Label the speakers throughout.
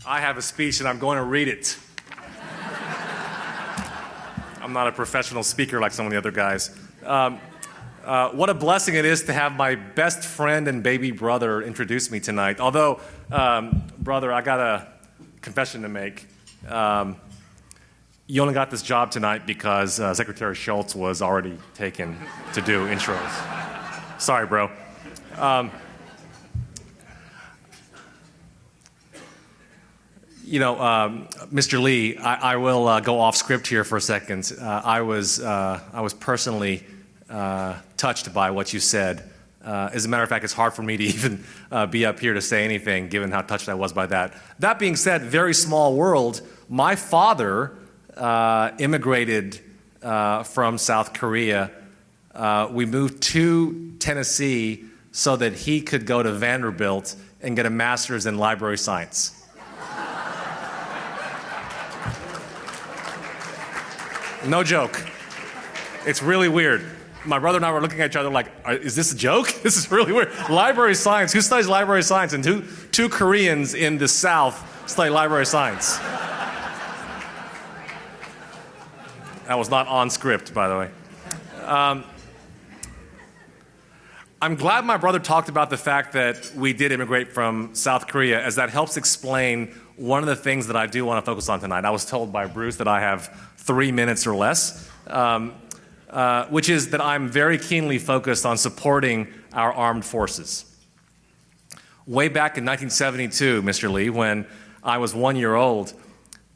Speaker 1: I have a speech and I'm going to read it. I'm not a professional speaker like some of the other guys. What a blessing it is to have my best friend and baby brother introduce me tonight. Although, brother, I got a confession to make. You only got this job tonight because Secretary Schultz was already taken to do intros. Sorry, bro. Mr. Lee, I will go off script here for a second. I was personally touched by what you said. As a matter of fact, it's hard for me to even be up here to say anything, given how touched I was by that. That being said, very small world. My father immigrated from South Korea. We moved to Tennessee so that he could go to Vanderbilt and get a master's in library science. No joke. It's really weird. My brother and I were looking at each other like, is this a joke? This is really weird. Library science. Who studies library science? And two Koreans in the South study library science. That was not on script, by the way. I'm glad my brother talked about the fact that we did immigrate from South Korea, as that helps explain one of the things that I do want to focus on tonight. I was told by Bruce that I have 3 minutes or less, which is that I'm very keenly focused on supporting our armed forces. Way back in 1972, Mr. Lee, when I was 1 year old,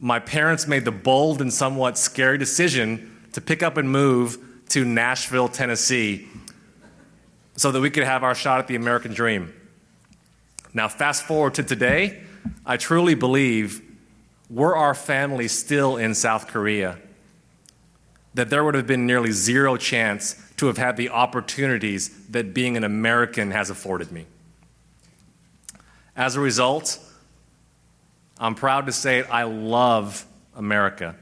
Speaker 1: my parents made the bold and somewhat scary decision to pick up and move to Nashville, Tennessee, so that we could have our shot at the American dream. Now, fast forward to today, I truly believe were our family still in South Korea, that there would have been nearly zero chance to have had the opportunities that being an American has afforded me. As a result, I'm proud to say I love America.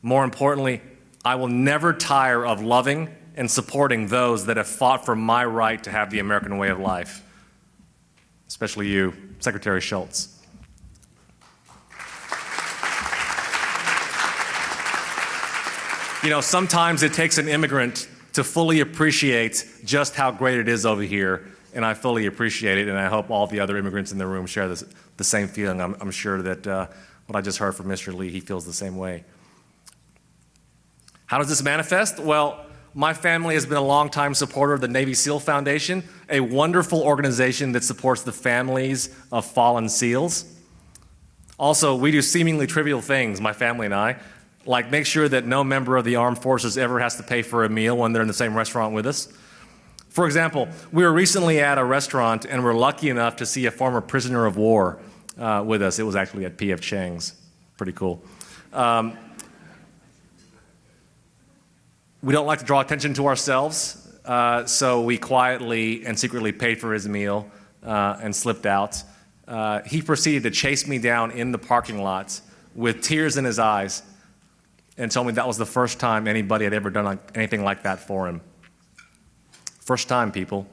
Speaker 1: More importantly, I will never tire of loving and supporting those that have fought for my right to have the American way of life, especially you, Secretary Schultz. You know, sometimes it takes an immigrant to fully appreciate just how great it is over here, and I fully appreciate it, and I hope all the other immigrants in the room share the same feeling. I'm sure that what I just heard from Mr. Lee, he feels the same way. How does this manifest? Well, my family has been a longtime supporter of the Navy SEAL Foundation, a wonderful organization that supports the families of fallen SEALs. Also, we do seemingly trivial things, my family and I, like make sure that no member of the armed forces ever has to pay for a meal when they're in the same restaurant with us. For example, we were recently at a restaurant and were lucky enough to see a former prisoner of war with us. It was actually at P.F. Chang's. Pretty cool. We don't like to draw attention to ourselves, so we quietly and secretly paid for his meal and slipped out. He proceeded to chase me down in the parking lot with tears in his eyes and told me that was the first time anybody had ever done anything like that for him. First time, people.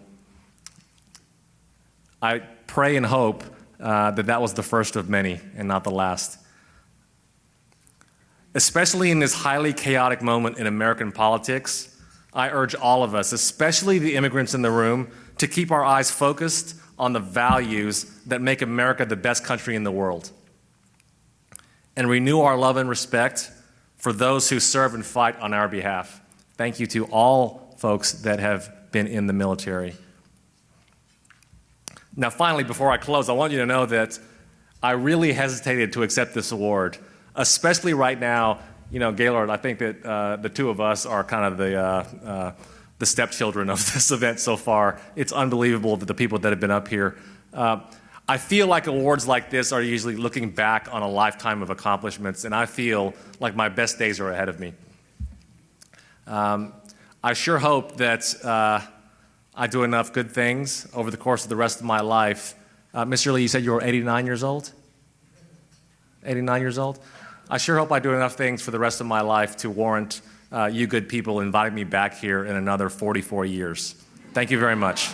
Speaker 1: I pray and hope that was the first of many and not the last. Especially in this highly chaotic moment in American politics, I urge all of us, especially the immigrants in the room, to keep our eyes focused on the values that make America the best country in the world, and renew our love and respect for those who serve and fight on our behalf. Thank you to all folks that have been in the military. Now, finally, before I close, I want you to know that I really hesitated to accept this award. Especially right now, you know, Gaylord, I think that the two of us are kind of the stepchildren of this event so far. It's unbelievable that the people that have been up here. I feel like awards like this are usually looking back on a lifetime of accomplishments, and I feel like my best days are ahead of me. I sure hope that I do enough good things over the course of the rest of my life. Mr. Lee, you said you were 89 years old? 89 years old? I sure hope I do enough things for the rest of my life to warrant you good people inviting me back here in another 44 years. Thank you very much.